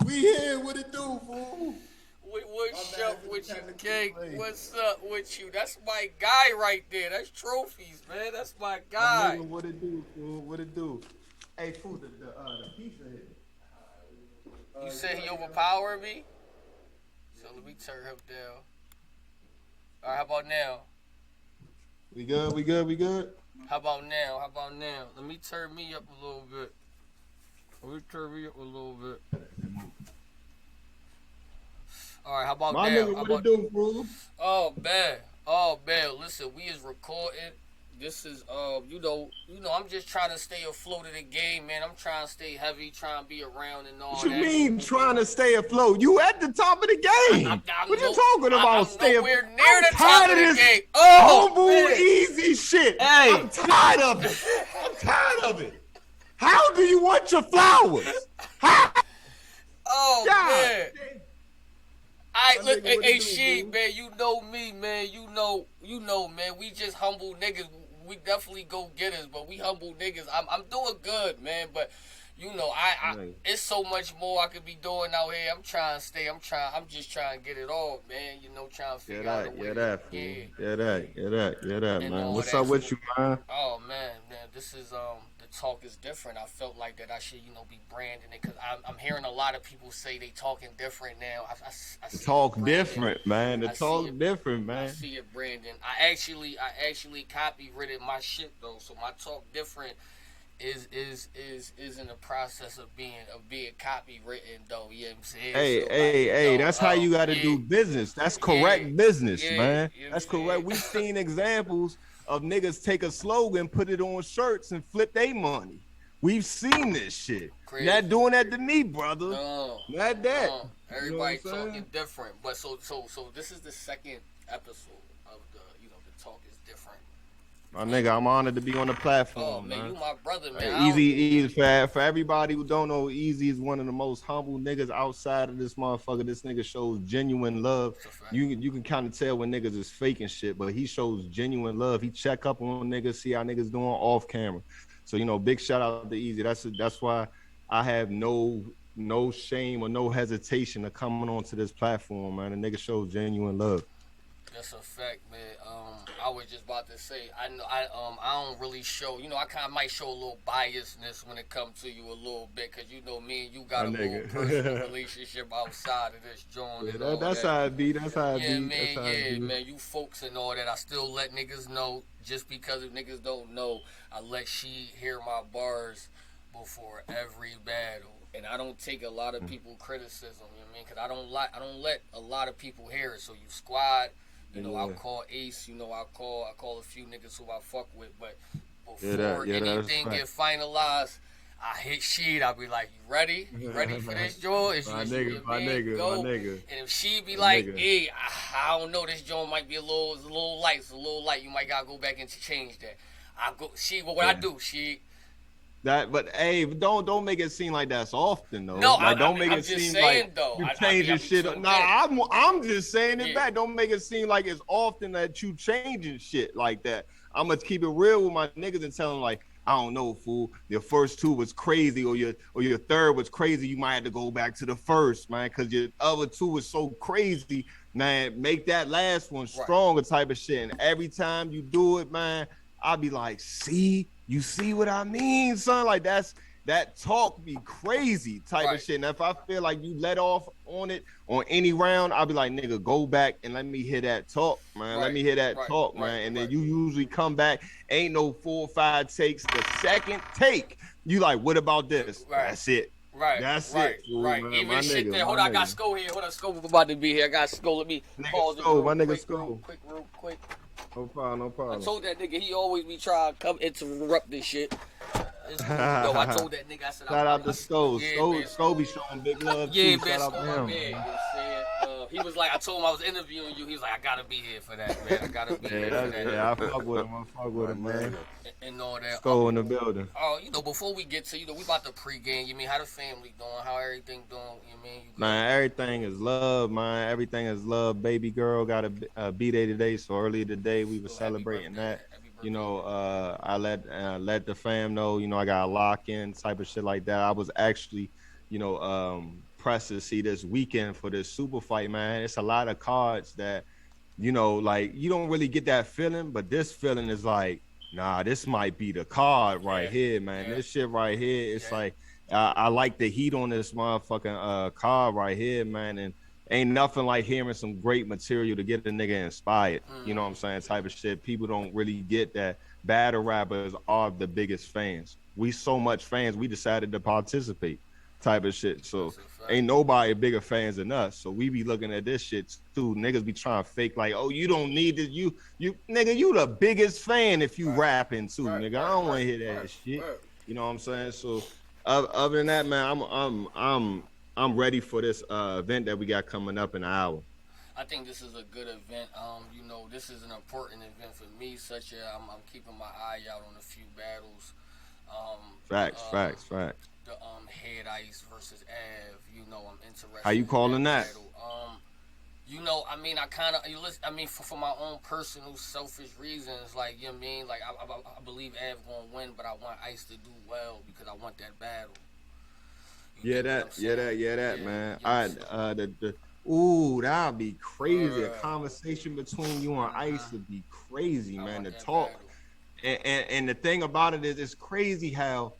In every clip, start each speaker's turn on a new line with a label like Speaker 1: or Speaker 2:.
Speaker 1: We here. What it do, fool?
Speaker 2: What's
Speaker 1: My
Speaker 2: up
Speaker 1: bad for the
Speaker 2: with you,
Speaker 1: technical
Speaker 2: King?
Speaker 1: delay.
Speaker 2: What's up with you? That's my guy right there. That's trophies, man. That's my
Speaker 1: My
Speaker 2: guy.
Speaker 1: nigga, what it do, fool? What it do? Hey, fool, the pizza hit.
Speaker 2: You
Speaker 1: You
Speaker 2: said he
Speaker 1: got me on the
Speaker 2: overpowered me, so let me turn him down. All right, how about now?
Speaker 1: We good. We good. We good.
Speaker 2: How about now? How about now? Let me turn me up a little bit. Let me turn me up a little bit. All right, how about
Speaker 1: My
Speaker 2: now?
Speaker 1: nigga,
Speaker 2: How
Speaker 1: what it
Speaker 2: about?
Speaker 1: do, fool?
Speaker 2: Oh man, oh man. Listen, we is recording. This is I'm just trying to stay afloat of the game, man. I'm trying to stay heavy, trying to be around and
Speaker 1: What
Speaker 2: all
Speaker 1: you
Speaker 2: that.
Speaker 1: mean trying to stay afloat? You at the top of the game. What you talking about?
Speaker 2: I'm
Speaker 1: Stay
Speaker 2: nowhere
Speaker 1: afloat?
Speaker 2: near
Speaker 1: I'm
Speaker 2: the top
Speaker 1: tired
Speaker 2: of
Speaker 1: of
Speaker 2: the
Speaker 1: this
Speaker 2: game. Oh
Speaker 1: humble,
Speaker 2: man,
Speaker 1: easy shit.
Speaker 2: hey,
Speaker 1: I'm tired of it. I'm tired of it. How do you want your flowers? How?
Speaker 2: oh
Speaker 1: God.
Speaker 2: man. I
Speaker 1: My
Speaker 2: look,
Speaker 1: nigga,
Speaker 2: hey,
Speaker 1: what it
Speaker 2: hey,
Speaker 1: do,
Speaker 2: she,
Speaker 1: fool?
Speaker 2: man. You know me, man. Man. We just humble niggas. We definitely go getters, but we humble niggas. I'm doing good, man. But it's so much more I could be doing out here. I'm trying to stay. I'm just trying to get it all, man. Trying to
Speaker 1: Yeah,
Speaker 2: figure out a
Speaker 1: that,
Speaker 2: way
Speaker 1: yeah,
Speaker 2: to,
Speaker 1: that, fool.
Speaker 2: yeah,
Speaker 1: Yeah, that,
Speaker 2: and
Speaker 1: man.
Speaker 2: all
Speaker 1: What's
Speaker 2: that.
Speaker 1: up
Speaker 2: So,
Speaker 1: with you, man?
Speaker 2: oh man, this is the talk is different. I felt like that I should be branding it because I'm hearing a lot of people say they talking different now. I
Speaker 1: The
Speaker 2: see it
Speaker 1: talk
Speaker 2: branding.
Speaker 1: different, man. The
Speaker 2: I see it.
Speaker 1: talk different,
Speaker 2: I
Speaker 1: man.
Speaker 2: see it, Brandon. I actually copyrighted my shit though, so my talk different is in the process of being copywritten though. You know what I'm saying?
Speaker 1: Hey,
Speaker 2: So like
Speaker 1: hey, hey, that's how you got to
Speaker 2: yeah,
Speaker 1: do business. That's
Speaker 2: yeah,
Speaker 1: correct business,
Speaker 2: yeah.
Speaker 1: man.
Speaker 2: You know what I'm
Speaker 1: That's correct.
Speaker 2: saying?
Speaker 1: We've seen examples of niggas take a slogan, put it on shirts, and flip their money. We've seen this shit. You're not
Speaker 2: Crazy.
Speaker 1: doing that to me, brother.
Speaker 2: No,
Speaker 1: Not that.
Speaker 2: no.
Speaker 1: You know what I'm
Speaker 2: Everybody talking
Speaker 1: saying?
Speaker 2: different, but so this is the second episode of the talk is different.
Speaker 1: My
Speaker 2: And
Speaker 1: nigga, I'm honored to be on the
Speaker 2: oh
Speaker 1: platform,
Speaker 2: man, you
Speaker 1: man.
Speaker 2: my brother, man.
Speaker 1: Easy for everybody who don't know, Easy is one of the most humble niggas outside of this motherfucker. This nigga shows genuine love.
Speaker 2: It's a fact.
Speaker 1: You can kind of tell when niggas is faking shit, but he shows genuine love. He check up on niggas, see how niggas doing off camera. So big shout out to Easy. That's why I have no shame or no hesitation of coming onto this platform, man. The nigga shows genuine love.
Speaker 2: That's a fact, man. I was just about to say, I don't really show, I kind of might show a little biasness when it comes to you a little bit, cause me and you
Speaker 1: My
Speaker 2: got a little personal
Speaker 1: nigga.
Speaker 2: relationship outside of this joint
Speaker 1: Yeah,
Speaker 2: and all
Speaker 1: that's
Speaker 2: that.
Speaker 1: how it be. That's how it
Speaker 2: Yeah,
Speaker 1: be. That's
Speaker 2: man,
Speaker 1: how it
Speaker 2: yeah,
Speaker 1: be.
Speaker 2: man. You folks and all that. I still let niggas know. Just because if niggas don't know, I let she hear my bars before every battle. And I don't take a lot of people criticism, you know what I mean? Cause I don't let a lot of people hear it. So you squad, I'll
Speaker 1: Yeah.
Speaker 2: call Ace, I call a few niggas who I fuck with, but
Speaker 1: That,
Speaker 2: before
Speaker 1: yeah, that's
Speaker 2: anything
Speaker 1: fact.
Speaker 2: get finalized, I hit shit. I'll be like, "You ready? You ready for this, Joe?
Speaker 1: My
Speaker 2: Is you
Speaker 1: nigga,
Speaker 2: your
Speaker 1: my
Speaker 2: man?
Speaker 1: nigga, my
Speaker 2: Go."
Speaker 1: nigga,
Speaker 2: And if she be
Speaker 1: my
Speaker 2: like,
Speaker 1: nigga.
Speaker 2: "Hey, I don't know, this joint might be it's a little light, it's a little light. You might gotta go back and change that." I go, what I
Speaker 1: Yeah.
Speaker 2: do? She
Speaker 1: But hey, don't make it seem like that's often though.
Speaker 2: no,
Speaker 1: Like, don't make
Speaker 2: I'm
Speaker 1: it
Speaker 2: just
Speaker 1: seem like
Speaker 2: saying though.
Speaker 1: you
Speaker 2: I
Speaker 1: changing
Speaker 2: be
Speaker 1: shit.
Speaker 2: tuned in.
Speaker 1: Nah, I'm just saying it
Speaker 2: Yeah,
Speaker 1: back. Don't make it seem like it's often that you changing shit like that. I'm gonna keep it real with my niggas and tell them like, I don't know, fool. Your first two was crazy, or your third was crazy. You might have to go back to the first, man, because your other two was so crazy. Man, make that last one
Speaker 2: right.
Speaker 1: stronger, type of shit. And every time you do it, man, I'll be like, see, you see what I mean, son? Like that talk be crazy type of
Speaker 2: Right,
Speaker 1: shit. And if I feel like you let off on it on any round, I'll be like, nigga, go back and let me hear that talk, man. Let
Speaker 2: right,
Speaker 1: me hear that
Speaker 2: right,
Speaker 1: talk,
Speaker 2: right,
Speaker 1: man. And then
Speaker 2: right.
Speaker 1: you usually come back, ain't no 4 or 5 takes. The second take, you like, what about this?
Speaker 2: Right,
Speaker 1: That's it.
Speaker 2: right,
Speaker 1: That's
Speaker 2: right,
Speaker 1: it, fool,
Speaker 2: right.
Speaker 1: man.
Speaker 2: Even
Speaker 1: My
Speaker 2: shit
Speaker 1: nigga,
Speaker 2: there.
Speaker 1: my
Speaker 2: Hold on, I got
Speaker 1: nigga.
Speaker 2: Skull here. Hold on, Skull was about to be here. I got Skull. Let me
Speaker 1: Nigga
Speaker 2: pause it
Speaker 1: Skull,
Speaker 2: real
Speaker 1: my nigga
Speaker 2: quick, real
Speaker 1: Skull.
Speaker 2: quick, real quick.
Speaker 1: No problem, no
Speaker 2: I
Speaker 1: problem.
Speaker 2: told that nigga he always be trying to come interrupt this shit. It's cool though. I told that nigga I said
Speaker 1: Shout out to Skull.
Speaker 2: yeah man.
Speaker 1: Skull be showing big love
Speaker 2: Yeah,
Speaker 1: too.
Speaker 2: man,
Speaker 1: Shout out
Speaker 2: Skull
Speaker 1: to
Speaker 2: my man.
Speaker 1: him,
Speaker 2: You know
Speaker 1: man.
Speaker 2: what I'm saying? He was like, I told him I was interviewing you. He was like, I gotta be here for that, man. I gotta be here for that.
Speaker 1: Yeah, I fuck with him. I fuck with
Speaker 3: My
Speaker 1: him, man.
Speaker 3: nigga.
Speaker 2: And all that.
Speaker 1: Skull in the building.
Speaker 2: Oh, before we get to, we about to pregame. You mean how the family doing? How everything doing? You mean you good?
Speaker 1: Man, everything is love, man. Everything is love. Baby girl got a B-day today, so earlier today we were
Speaker 2: So happy
Speaker 1: celebrating
Speaker 2: birthday,
Speaker 1: that.
Speaker 2: happy birthday.
Speaker 1: I let the fam know. I got a lock in type of shit like that. I was actually, pressed to see this weekend for this super fight, man. It's a lot of cards that, you know, like you don't really get that feeling, but this feeling is like, nah, this might be the card right here, man. This shit right here, it's like I like the heat on this motherfucking card right here, man. And ain't nothing like hearing some great material to get the nigga inspired. You know what I'm saying? Type of shit. People don't really get that. Battle rappers are the biggest fans. We so much fans, we decided to participate. Type of shit. So ain't nobody bigger fans than us. So we be looking at this shit too. Niggas be trying to fake like, oh, you don't need this. You nigga, you the biggest fan if you rapping too, nigga. I don't want to hear that shit. You know what I'm saying? So other than that, man, I'm ready for this event that we got coming up in an hour.
Speaker 2: I think this is a good event. You know, this is an important event for me. Such as I'm keeping my eye out on a few battles.
Speaker 1: Facts.
Speaker 2: The Head Ice versus Av. You know, I'm interested.
Speaker 1: How you calling that?
Speaker 2: You know, I mean, I mean, for my own personal selfish reasons, like, you know what I mean? Like, I believe Av gonna win, but I want Ice to do well because I want that battle.
Speaker 1: Yeah, that, man. Ooh, that'd be crazy. A conversation between you and Ice would be crazy, man. To talk. And the thing about it is, it's crazy how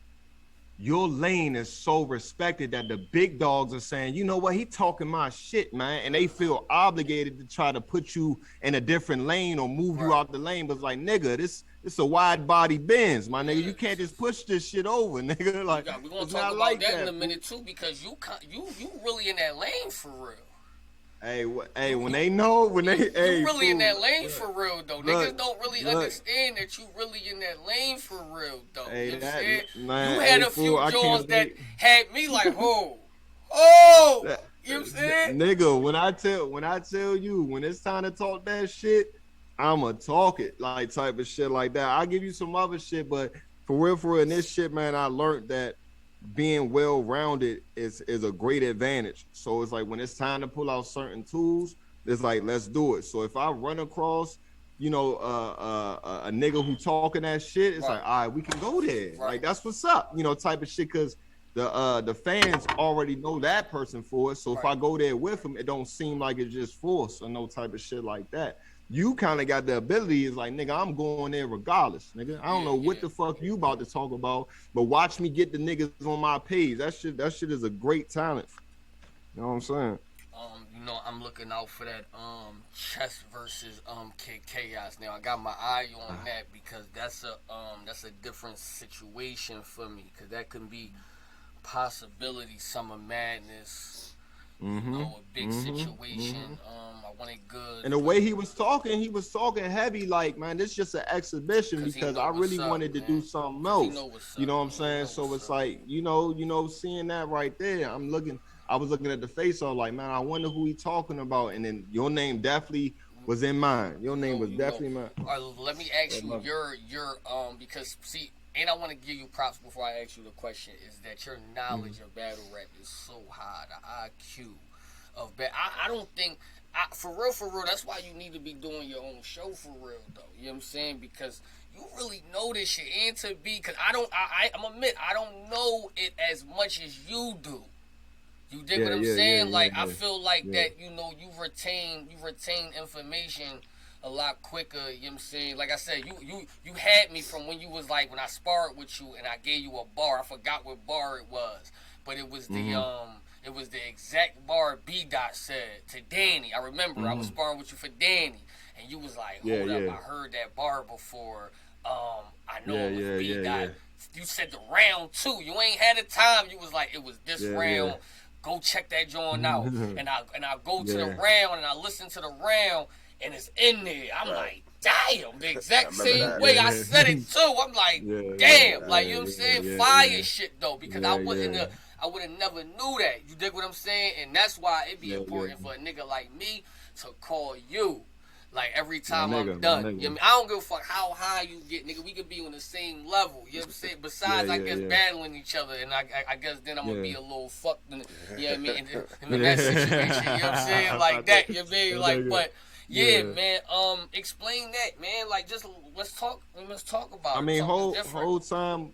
Speaker 1: your lane is so respected that the big dogs are saying, you know what, he talking my shit, man. And they feel obligated to try to put you in a different lane or move you out the lane. But it's like, nigga, this a wide body Benz, my nigga. You can't just push this shit over, nigga. Like,
Speaker 2: we're gonna talk about that in a minute too, because you really in that lane for real.
Speaker 1: Hey, when they know, you
Speaker 2: really in that lane for real though. Niggas don't really understand that you really in that lane for real though.
Speaker 1: Hey,
Speaker 2: you know
Speaker 1: man,
Speaker 2: you had a few Jones that had me like, oh, you know what I'm saying?
Speaker 1: Nigga, when I tell you, when it's time to talk that shit, I'ma talk it, like type of shit like that. I'll give you some other shit, but for real, in this shit, man, I learned that being well-rounded is a great advantage. So it's like when it's time to pull out certain tools, it's like, let's do it. So if I run across, you know, a nigga who talking that shit, it's like, all right, we can go there. Like, that's what's up, you know, type of shit, because the fans already know that person for it. So if I go there with him, it don't seem like it's just force or no type of shit like that. You kind of got the ability, is like, nigga, I'm going there regardless, nigga. I don't know what the fuck you about to talk about, but watch me get the niggas on my page. That shit is a great talent. You know what I'm saying?
Speaker 2: You know, I'm looking out for that Chess versus Kid Chaos. Now I got my eye on that because that's a different situation for me, because that can be possibility Summer Madness. You know, a big situation. I want it good.
Speaker 1: And the way he was talking heavy, like, man, this is just an exhibition, because I really wanted to do something else. You know what I'm saying? So it's like, you know, seeing that right there, I was looking at the face, so like, man, I wonder who he talking about. And then your name definitely was in mine. Your name was definitely mine.
Speaker 2: All right, let me ask you, your because see, and I want to give you props before I ask you the question, is that your knowledge of battle rap is so high. The IQ of battle. I don't think, for real, that's why you need to be doing your own show for real, though. You know what I'm saying? Because you really know this shit. And to be, because I'm admit, I don't know it as much as you do. You dig what I'm saying? I feel like that, you know, you retain information a lot quicker, you know what I'm saying? Like I said, you had me from when you was like, when I sparred with you and I gave you a bar. I forgot what bar it was, but it was the exact bar B Dot said to Danny. I remember I was sparring with you for Danny, and you was like, hold up, I heard that bar before. I know it was B Dot. You said the round 2. You ain't had the time. You was like, it was this round. Go check that joint out. and I go to the round and I listen to the round. And it's in there. I'm like, damn, the exact same way I said it too. I'm like, damn, like, you know what I'm saying? Fire shit though, because I would have never knew that. You dig what I'm saying? And that's why it'd be important for a nigga like me to call you. Like, every time I'm done. You know what I mean? I don't give a fuck how high you get, nigga. We could be on the same level. You know what I'm saying? Besides, I guess, battling each other. And I guess then I'm going to be a little fucked. You know what I mean? In that situation. You know what I'm saying? Like that. You know what I mean? Like, but... Yeah, man. Explain that, man. Like, just let's talk about.
Speaker 1: I mean, whole time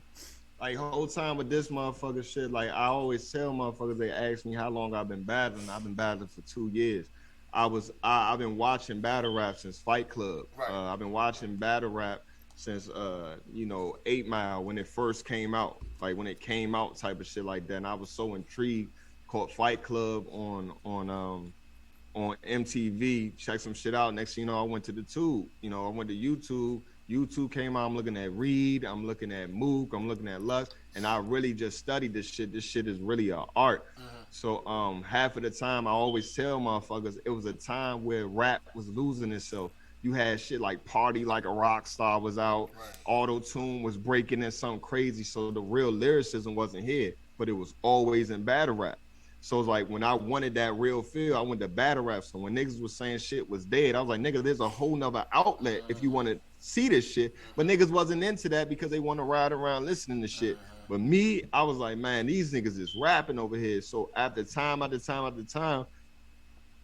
Speaker 1: like whole time with this motherfucker shit, like I always tell motherfuckers, they ask me how long I've been battling. I've been battling for 2 years. I've been watching battle rap since Fight Club.
Speaker 2: Right.
Speaker 1: I've been watching battle rap since 8 Mile when it first came out, like when it came out type of shit like that. And I was so intrigued. Caught Fight Club on MTV, check some shit out. Next thing you know, I went to the Tube. I went to YouTube. YouTube came out. I'm looking at Reed. I'm looking at Mook. I'm looking at Lux. And I really just studied this shit. This shit is really an art. So half of the time, I always tell motherfuckers, it was a time where rap was losing itself. You had shit like Party Like a Rock Star was out. Right. Auto-tune was breaking in something crazy. So the real lyricism wasn't here, but it was always in battle rap. So it's like when I wanted that real feel, I went to battle rap. So when niggas was saying shit was dead, I was like, nigga, there's a whole nother outlet if you want to see this shit. But niggas wasn't into that because they want to ride around listening to shit. But me, I was like, man, these niggas is rapping over here. So after time,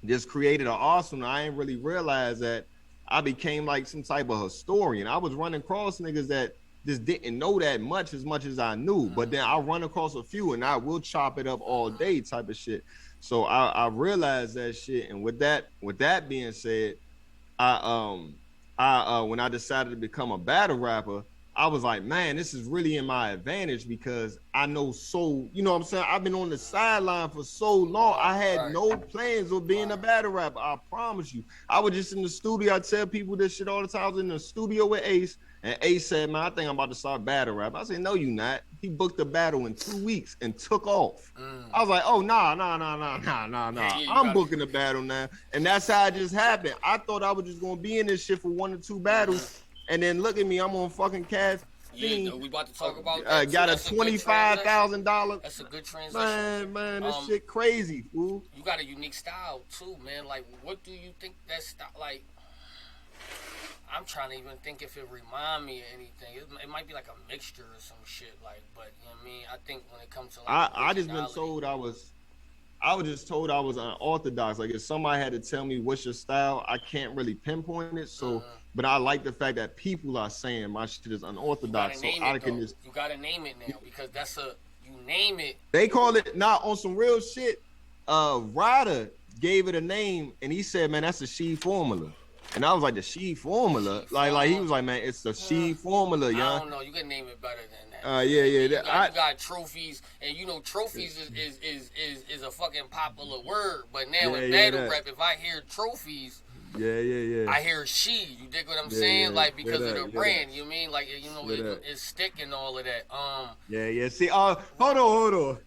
Speaker 1: just created an arsenal. I ain't really realized that I became like some type of historian. I was running across niggas that just didn't know that much as I knew, but then I run across a few and I will chop it up all day type of shit. So I realized that shit. And with that being said, I when I decided to become a battle rapper, I was like, man, this is really in my advantage because I know you know what I'm saying? I've been on the sideline for so long. I had no plans of being a battle rapper. I promise you. I was just in the studio. I tell people this shit all the time. I was in the studio with Ace, and Ace said, man, I think I'm about to start battle rap. I said, no, you not. He booked a battle in 2 weeks and took off. I was like, oh, nah. I'm booking a battle now. And that's how it just happened. I thought I was just going to be in this shit for 1 or 2 battles. And then look at me, I'm on fucking cash.
Speaker 2: Yeah, we about to talk about that.
Speaker 1: Got a $25,000.
Speaker 2: That's a good transition.
Speaker 1: Man, this shit crazy, fool.
Speaker 2: You got a unique style too, man. Like, what do you think that style? Like, I'm trying to even think if it remind me of anything. It might be like a mixture or some shit. Like, but you know what I mean. I think when it comes to like,
Speaker 1: I just been told I was just told I was unorthodox. Like if somebody had to tell me what's your style, I can't really pinpoint it. So. But I like the fact that people are saying my shit is unorthodox. You
Speaker 2: gotta name it now because you name it.
Speaker 1: They call it not on some real shit. Ryder gave it a name and he said, man, that's the She formula. And I was like, the She formula? Like he was like, man, it's the She formula, y'all.
Speaker 2: I don't know. You can name it better than
Speaker 1: that. Yeah.
Speaker 2: You got trophies, and you know trophies is a fucking popular word. But now in battle rap, if I hear trophies.
Speaker 1: Yeah.
Speaker 2: I hear She. You dig what I'm saying? Like because of the brand. You mean like it's stick and all of that.
Speaker 1: Yeah. See, hold on.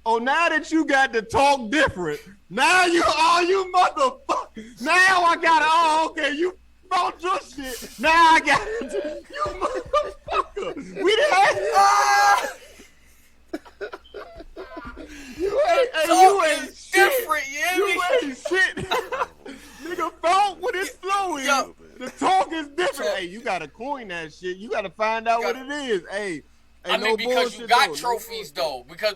Speaker 1: Oh, now that you got to talk different, now you motherfucker. Now I got okay. You brought your shit. Now I got it. You motherfucker. We You ain't
Speaker 2: different.
Speaker 1: You ain't shit. Nigga felt when it's flowing. The talk is different. Hey, you gotta coin that shit. You gotta find out what it is. Hey,
Speaker 2: I mean, because you got trophies though. Because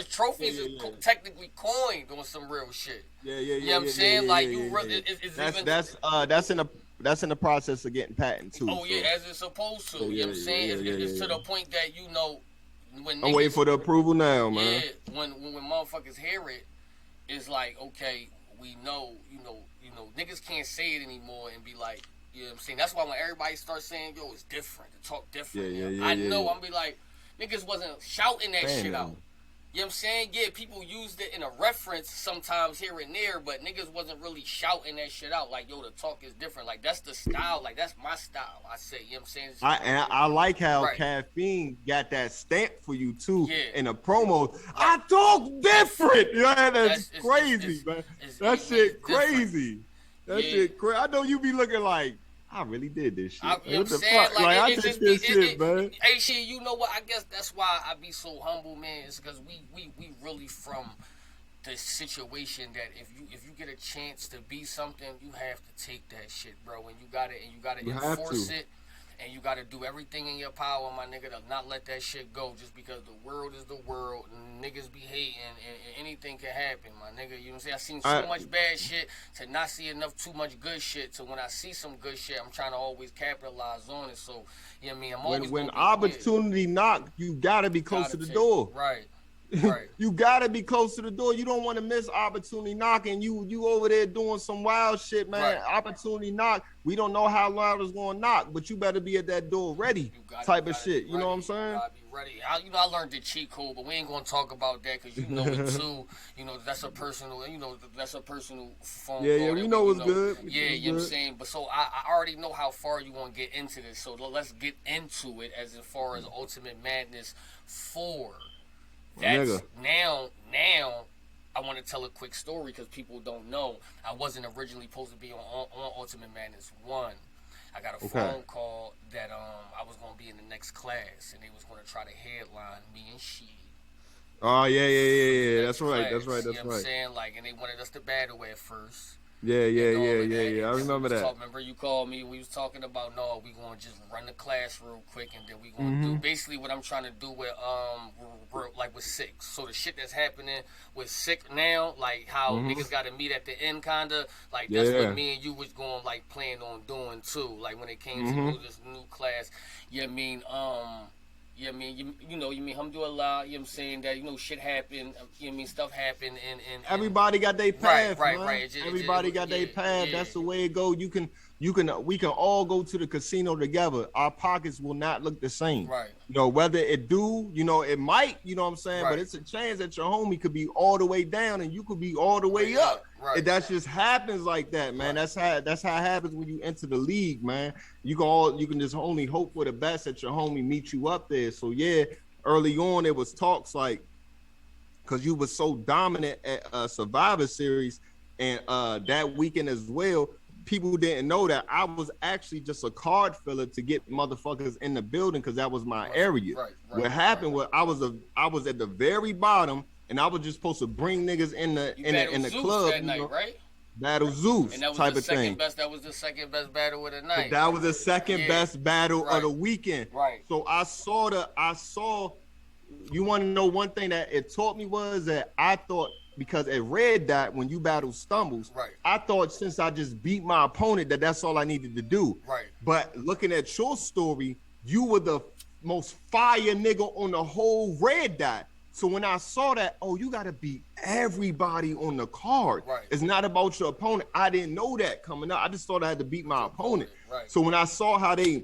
Speaker 2: trophies is technically coined on some real shit.
Speaker 1: Yeah.
Speaker 2: You know what I'm saying? Like you really,
Speaker 1: that's in the process of getting patent too.
Speaker 2: Oh yeah, as it's supposed to. You know what I'm saying? It's to the point that when
Speaker 1: I'm waiting for the approval now, man.
Speaker 2: Yeah, when motherfuckers hear it, it's like okay, we know, niggas can't say it anymore and be like, you know what I'm saying? That's why when everybody starts saying, yo, it's different, to talk different. I know, I'm be like, niggas wasn't shouting that shit out. You know what I'm saying? Yeah, people used it in a reference sometimes here and there, but niggas wasn't really shouting that shit out. Like, yo, the talk is different. Like, that's the style. Like, that's my style, I say. You know what I'm saying?
Speaker 1: I like how Caffeine got that stamp for you, too, in the promo. I talk different. Yeah, that's crazy, man. That shit crazy. That shit crazy. I know you be looking like, I really did this shit.
Speaker 2: You know what I'm saying? Like I did this shit, man. Hey, shit, you know what? I guess that's why I be so humble, man. It's because we really from the situation that if you get a chance to be something, you have to take that shit, bro. And you gotta enforce it. and you got to do everything in your power, my nigga, to not let that shit go. Just because the world is the world, and niggas be hating, and anything can happen, my nigga. You know what I'm saying? I seen so much bad shit to not see enough too much good shit. So when I see some good shit, I'm trying to always capitalize on it. So you know what I mean? I'm always
Speaker 1: when opportunity knock, you gotta be close to the door.
Speaker 2: Right. Right.
Speaker 1: You gotta be close to the door. You don't want to miss opportunity knocking. You over there doing some wild shit, man. Right. Opportunity knock. We don't know how loud it's gonna knock, but you better be at that door ready. Type of shit. You know what I'm saying?
Speaker 2: You gotta be ready. I learned the cheat code, but we ain't gonna talk about that because you know it too. You know that's a personal. That's a personal phone call.
Speaker 1: Yeah, we know it's good.
Speaker 2: Yeah, you know what I'm saying. But so I already know how far you want to get into this. So let's get into it as far as Ultimate Madness 4. That's now I want to tell a quick story because people don't know. I wasn't originally supposed to be on Ultimate Madness 1. I got a phone call that I was going to be in the next class and they was going to try to headline me and she.
Speaker 1: Oh yeah. That's right.
Speaker 2: You know what I'm saying? Like, and they wanted us to battle at first.
Speaker 1: Yeah. I remember that.
Speaker 2: Remember you called me. We was talking about we gonna just run the class real quick, and then we gonna do basically what I'm trying to do with with Sick. So the shit that's happening with Sick now, like how niggas got to meet at the end, kinda like that's what me and you was going like plan on doing too. Like when it came to do this new class, you know what I mean? You know what I mean? You know alhamdulillah, you know what I'm saying, that, shit happened, you know what I mean, stuff happened, and
Speaker 1: everybody got their path,
Speaker 2: right.
Speaker 1: Everybody got their path. That's the way it go. We can all go to the casino together. Our pockets will not look the same.
Speaker 2: Right.
Speaker 1: Whether it do, it might, you know what I'm saying? Right. But it's a chance that your homie could be all the way down and you could be all the way up.
Speaker 2: Right.
Speaker 1: That just happens like that, man. Right. That's how it happens when you enter the league, man. You can just only hope for the best that your homie meet you up there. So yeah, early on it was talks like, because you was so dominant at Survivor Series and that weekend as well. People didn't know that I was actually just a card filler to get motherfuckers in the building because that was my area. Right, what happened was I was at the very bottom and I was just supposed to bring niggas in the
Speaker 2: Zeus
Speaker 1: club
Speaker 2: that night, right?
Speaker 1: Battle Zeus
Speaker 2: and that was
Speaker 1: type
Speaker 2: the
Speaker 1: of thing.
Speaker 2: That was the second best battle of the night.
Speaker 1: That was the second best battle of the weekend.
Speaker 2: Right.
Speaker 1: So I saw. You want to know one thing that it taught me was that I thought. Because at Red Dot, when you battle Stumbles, I thought since I just beat my opponent that's all I needed to do.
Speaker 2: Right.
Speaker 1: But looking at your story, you were the most fire nigga on the whole Red Dot. So when I saw that, you got to beat everybody on the card.
Speaker 2: Right.
Speaker 1: It's not about your opponent. I didn't know that coming up. I just thought I had to beat my opponent.
Speaker 2: Right.
Speaker 1: So when I saw how they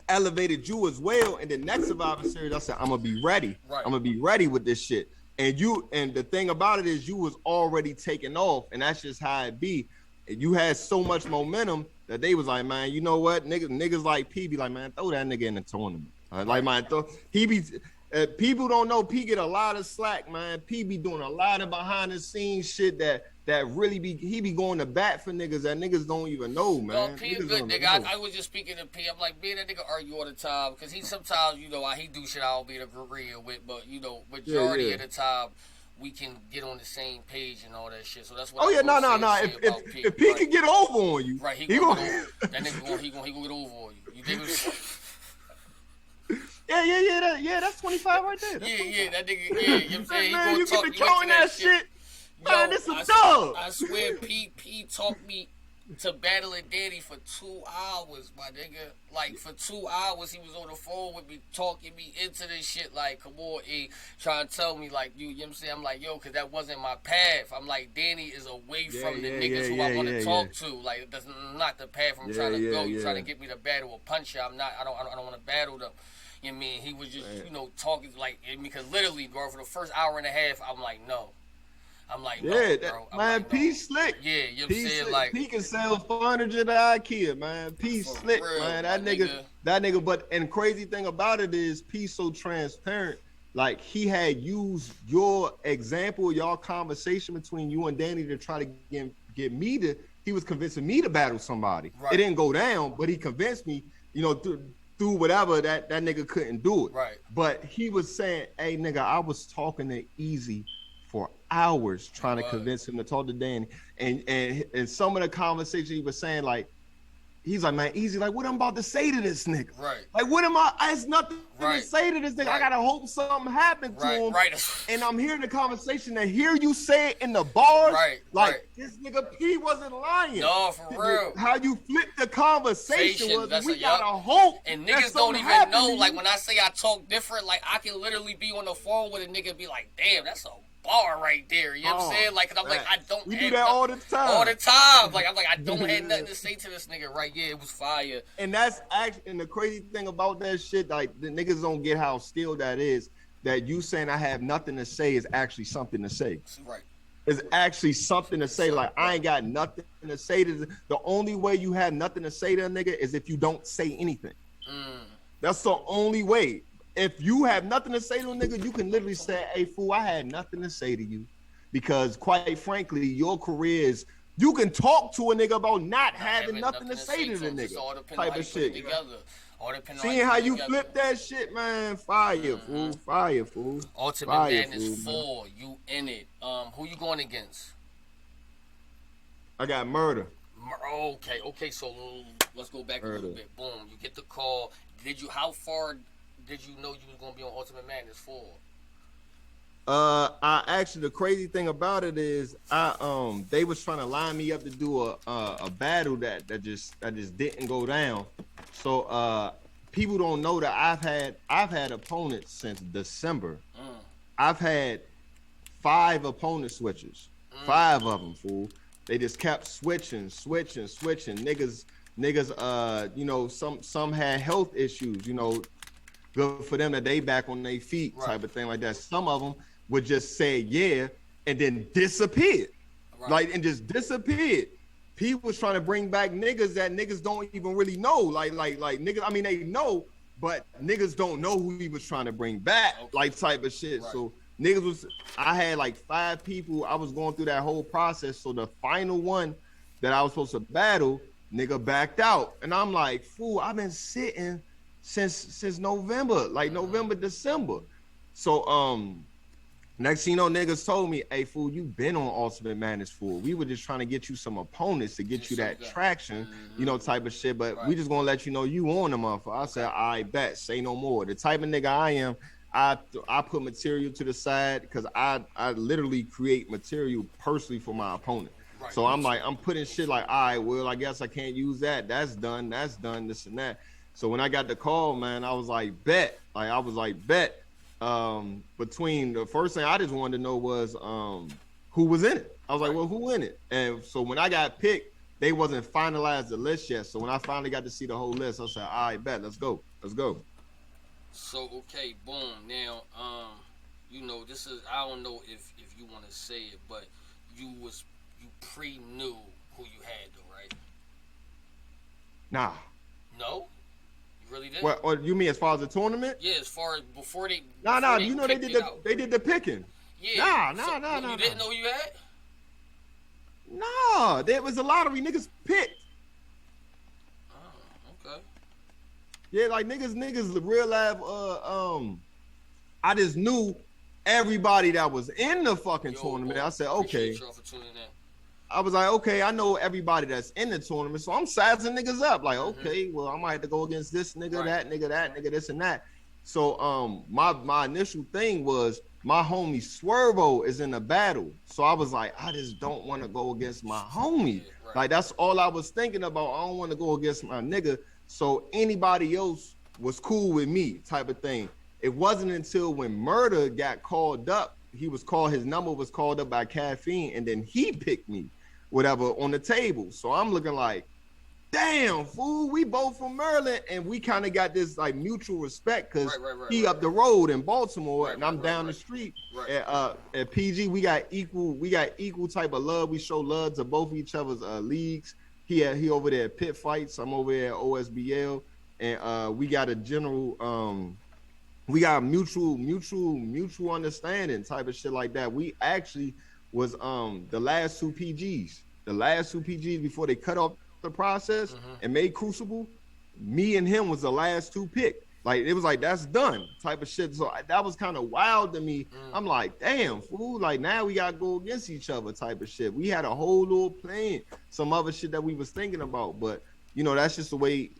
Speaker 1: elevated you as well in the next Survivor Series, I said, I'm going to be ready.
Speaker 2: Right.
Speaker 1: I'm going to be ready with this shit. And the thing about it is you was already taking off, and that's just how it be. And you had so much momentum that they was like, man, you know what? Niggas like P be like, man, throw that nigga in the tournament. Like, man, people don't know P get a lot of slack, man. P be doing a lot of behind the scenes shit that really he be going to bat for niggas that niggas don't even know, man.
Speaker 2: Well, P a good nigga. I was just speaking to P. I'm like, that nigga argue all the time because he sometimes, he do shit I don't be agree with, but majority of the time we can get on the same page and all that shit. So that's what.
Speaker 1: Oh yeah, no. If P can get over on you,
Speaker 2: right? He gonna that nigga he gonna get over on you. You think?
Speaker 1: Yeah, that's 25 right there.
Speaker 2: That nigga, you know what I'm saying?
Speaker 1: Man, you keep controlling that shit. Man, this a dub.
Speaker 2: I swear, P taught me to battle at Danny for 2 hours, my nigga. Like, for 2 hours, he was on the phone with me, talking me into this shit. Like, come on, E, trying to tell me, like, you know what I'm saying? I'm like, yo, because that wasn't my path. I'm like, Danny is away from the niggas who I want to talk to. Like, that's not the path I'm trying to go. You trying to get me to battle a puncher. I don't want to battle them. You know what I mean? He was just, talking, like, because literally, bro, for the first hour and a half, I'm like, no. I'm like, no, bro.
Speaker 1: Man,
Speaker 2: like,
Speaker 1: P slick.
Speaker 2: Yeah, you know what I'm saying?
Speaker 1: Slick.
Speaker 2: Like,
Speaker 1: P can sell furniture to IKEA, man. P slick,
Speaker 2: real,
Speaker 1: man. That nigga, and crazy thing about it is P so transparent. Like, he had used your example, y'all conversation between you and Danny to try to get me to, he was convincing me to battle somebody. Right. It didn't go down, but he convinced me, through whatever that nigga couldn't do it.
Speaker 2: Right.
Speaker 1: But he was saying, hey, nigga, I was talking to Easy for hours trying to convince him to talk to Danny. And some of the conversation he was saying, like, he's like, man, easy. Like, what I'm about to say to this nigga?
Speaker 2: Right.
Speaker 1: Like, what am I? It's nothing to say to this nigga. I gotta hope something happened to him.
Speaker 2: Right.
Speaker 1: And I'm hearing the conversation and hear you say it in the bars.
Speaker 2: Right.
Speaker 1: Like, this nigga P wasn't lying.
Speaker 2: No, for real.
Speaker 1: How you flip the conversation was we gotta hope.
Speaker 2: And niggas don't even know. Like, when I say I talk different, like, I can literally be on the phone with a nigga and be like, damn, that's a bar right there. You know what I'm saying? Like, cause I'm like, I don't.
Speaker 1: We do that all the time.
Speaker 2: All the time. Like, I'm like, I don't have nothing to say to this nigga right. Yeah, it was fire.
Speaker 1: And that's actually, and the crazy thing about that shit, like, the niggas don't get how still that is. That you saying I have nothing to say is actually something to say.
Speaker 2: Right.
Speaker 1: It's actually something to say. Like, I ain't got nothing to say to the only way you have nothing to say to a nigga is if you don't say anything. That's the only way. If you have nothing to say to a nigga, you can literally say, hey, fool, I had nothing to say to you. Because quite frankly, your career is, you can talk to a nigga about not having nothing to say to the nigga. Type of shit. Seeing how you flip that shit, man, fire, fool. Fire, fool.
Speaker 2: Ultimate Madness 4, you in it. Who you going against?
Speaker 1: I got Murder.
Speaker 2: Okay, so let's go back a little bit. Boom, you get the call. How far did you know you was gonna be on Ultimate Madness 4?
Speaker 1: I actually, the crazy thing about it is they was trying to line me up to do a battle that just didn't go down. So people don't know that I've had opponents since December. I've had 5 opponent switches. 5 of them, fool. They just kept switching. Niggas, you know, some had health issues, you know, good for them that they back on their feet, type of thing like that. Some of them would just say yeah and then disappear, and just disappeared. People was trying to bring back niggas that niggas don't even really know, like niggas. I mean, they know, but niggas don't know who he was trying to bring back, like type of shit. So niggas was, I had like 5 people. I was going through that whole process. So the final one that I was supposed to battle, nigga backed out, and I'm like, fool, I've been sitting since November, like November, December. So next thing you know, niggas told me, hey, fool, you been on Ultimate Madness, fool. We were just trying to get you some opponents to get you that traction, you know, type of shit. But we just gonna let you know you on the motherfucker. I said, I bet, say no more. The type of nigga I am, I put material to the side because I literally create material personally for my opponent. So I'm like, I'm putting shit like, all right, well, I guess I can't use that. That's done, this and that. So when I got the call, man, I was like, bet. Between the first thing I just wanted to know was who was in it. I was like, well, who in it? And so when I got picked, they wasn't finalized the list yet. So when I finally got to see the whole list, I said, all right, bet, let's go.
Speaker 2: So okay, boom. Now, you know, this is, I don't know if you want to say it, but you pre-knew who you had though, right?
Speaker 1: Nah.
Speaker 2: No? Really did?
Speaker 1: What? Or you mean as far as the tournament?
Speaker 2: Yeah, as far as before they.
Speaker 1: Nah. You know they did the picking.
Speaker 2: Yeah.
Speaker 1: Nah.
Speaker 2: You didn't know you had?
Speaker 1: Nah, there was a lottery. Niggas picked.
Speaker 2: Oh, okay.
Speaker 1: Yeah, like niggas, real life. I just knew everybody that was in the fucking tournament. Boy, I said, okay. I was like, okay, I know everybody that's in the tournament, so I'm sizing niggas up. Like, okay, well, I might have to go against this nigga, that nigga, this and that. So, my initial thing was my homie Swervo is in the battle, so I was like, I just don't want to go against my homie. Like, that's all I was thinking about. I don't want to go against my nigga. So anybody else was cool with me, type of thing. It wasn't until when Murder got called up, his number was called up by Caffeine, and then he picked me. Whatever on the table. So I'm looking like, damn, fool, we both from Maryland, and we kind of got this like mutual respect because he up the road in Baltimore, and I'm down the street at PG. We got equal type of love. We show love to both each other's leagues. He over there at Pit Fights. I'm over there at OSBL, and we got a general. We got mutual understanding type of shit like that. We actually was the last 2 PGs before they cut off the process and made Crucible. Me and him was the last 2 picked. Like, it was like, that's done type of shit. So that was kind of wild to me. I'm like, damn, fool, like now we gotta go against each other type of shit. We had a whole little plan, some other shit that we was thinking about, but you know, that's just the way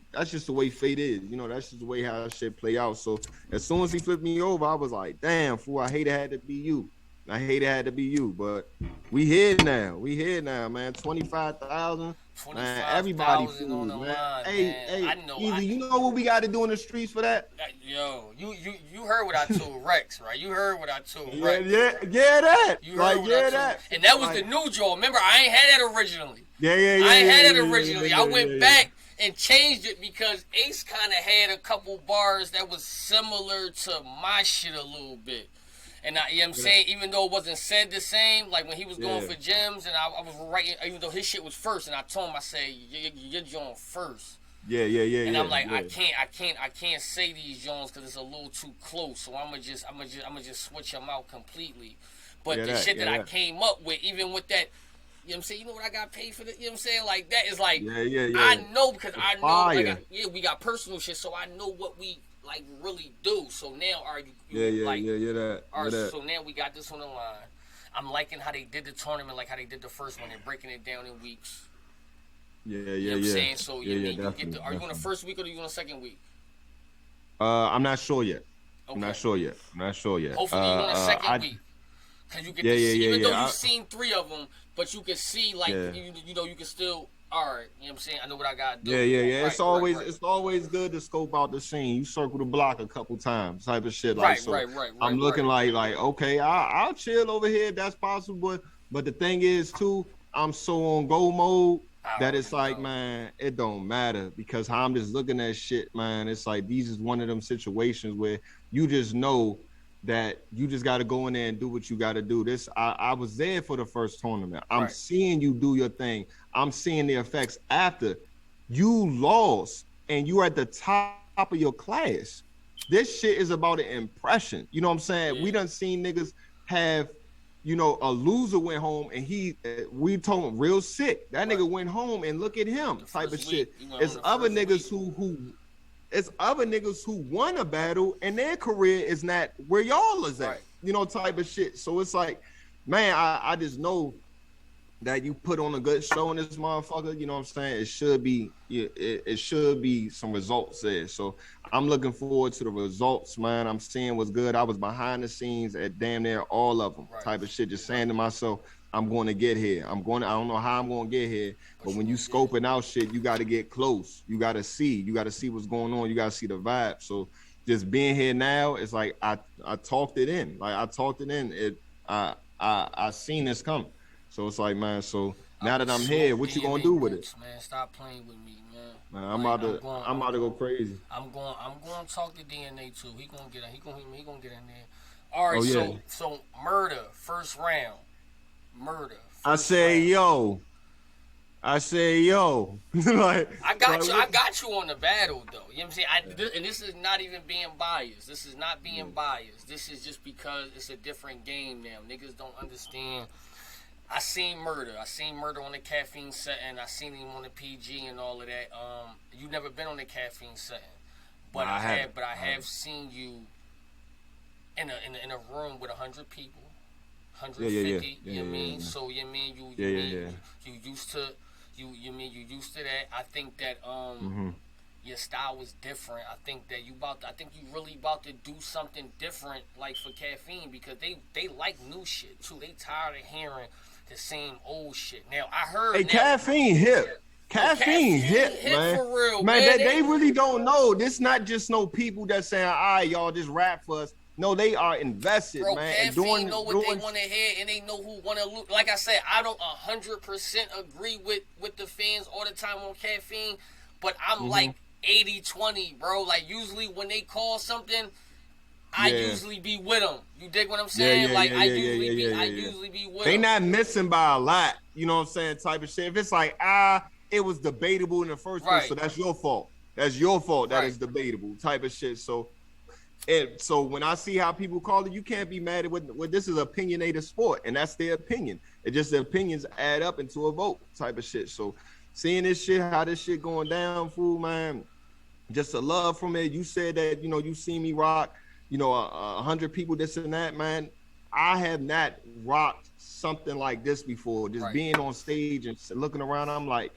Speaker 1: fate is. You know, that's just the way how shit play out. So as soon as he flipped me over, I was like, damn, fool, I hate it had to be you. I hate it had to be you. But we here now. We here now, man. 25,000. Man, everybody fool, man.
Speaker 2: Line,
Speaker 1: hey,
Speaker 2: man.
Speaker 1: hey,
Speaker 2: I know.
Speaker 1: Easy, you know what we got to do in the streets for that?
Speaker 2: Yo, you heard what I told Rex, right? You heard what I told Rex.
Speaker 1: Yeah, that.
Speaker 2: You heard
Speaker 1: like, yeah, that.
Speaker 2: And that was the new Joe. Remember, I ain't had that originally.
Speaker 1: Yeah.
Speaker 2: I ain't had that originally. I went back and changed it because Ace kind of had a couple bars that was similar to my shit a little bit. And you know what I'm saying? Even though it wasn't said the same, like when he was going for gems and I was writing, even though his shit was first, and I told him, I said, you're Jones first.
Speaker 1: Yeah.
Speaker 2: And I'm like, I can't say these Jones because it's a little too close. So I'm gonna just switch them out completely. But the shit that I came up with, even with that, you know what I'm saying? You know what I got paid for? You know what I'm saying? Like that is like, I know because I know, like, we got personal shit, so I know what we like really do. So now, so now we got this on the line. I'm liking how they did the tournament, like how they did the first one. They're breaking it down in weeks. You know what I'm saying? So are you on the first week or are you on the second week?
Speaker 1: I'm not sure yet.
Speaker 2: Okay.
Speaker 1: I'm not sure yet.
Speaker 2: Hopefully you're on the second week. Cause you get to see, even though you've seen 3 of them, but you can see like you know you can still. All right, you know what I'm saying? I know what I got to do.
Speaker 1: Yeah. Right, it's always good to scope out the scene. You circle the block a couple times, type of shit. Like, I'm looking like okay, I'll chill over here if that's possible. But the thing is too, I'm so on go mode that it's like, man, it don't matter because how I'm just looking at shit, man. It's like these is one of them situations where you just know that you just got to go in there and do what you got to do. I was there for the first tournament. I'm seeing you do your thing. I'm seeing the effects after you lost and you are at the top of your class. This shit is about an impression. You know what I'm saying? Yeah. We done seen niggas have, you know, a loser went home and we told him real sick. That nigga went home and look at him type of shit. It's other niggas it's other niggas who won a battle and their career is not where y'all is at, you know, type of shit. So it's like, man, I just know that you put on a good show in this motherfucker. You know what I'm saying? It should be some results there. So I'm looking forward to the results, man. I'm seeing what's good. I was behind the scenes at damn near all of them type of shit, just saying to myself, I'm going to get here. I don't know how I'm going to get here, but when you scoping out shit, you got to get close. You got to see what's going on. You got to see the vibe. So just being here now, it's like I talked it in. Like I talked it in. I seen this coming. So it's like, man, so now that I'm here, what you going to do with it?
Speaker 2: Man, stop playing with me, man.
Speaker 1: Man, I'm about to go crazy.
Speaker 2: I'm going to talk to DNA too. He going to get in there. All right, so murder, first round. Murder.
Speaker 1: I say yo. Like
Speaker 2: I got you on the battle though. You know what I'm saying? And this is not even being biased. This is not being biased. This is just because it's a different game now. Niggas don't understand. I seen murder on the caffeine setting. I seen him on the PG and all of that. You never been on the caffeine setting, but I have seen you in a room with 100 people. 150, you know what I mean? So you mean you used to that. I think that your style was different. I think you really about to do something different like for caffeine because they like new shit too. They tired of hearing the same old shit. Now I heard
Speaker 1: caffeine hip. Caffeine hip, man.
Speaker 2: For real,
Speaker 1: man. They really don't know. This not just no people that saying, all right, y'all just rap for us. No, they are invested,
Speaker 2: bro,
Speaker 1: man.
Speaker 2: Caffeine know what they want to hear, and they know who want to lose. Like I said, I don't 100% agree with the fans all the time on Caffeine, but I'm like 80-20, bro. Like, usually when they call something, I usually be with them. You dig what I'm saying? I usually be with them.
Speaker 1: They not missing by a lot, you know what I'm saying, type of shit. If it's like, it was debatable in the first place, so that's your fault. That's your fault that it's debatable type of shit, so... And so when I see how people call it, you can't be mad at what this is an opinionated sport, and that's their opinion. It just the opinions add up into a vote type of shit. So seeing this shit, how this shit going down, fool, man, just a love from it. You said that, you know, you see me rock, you know, 100 people, this and that, man. I have not rocked something like this before. Just being on stage and looking around, I'm like,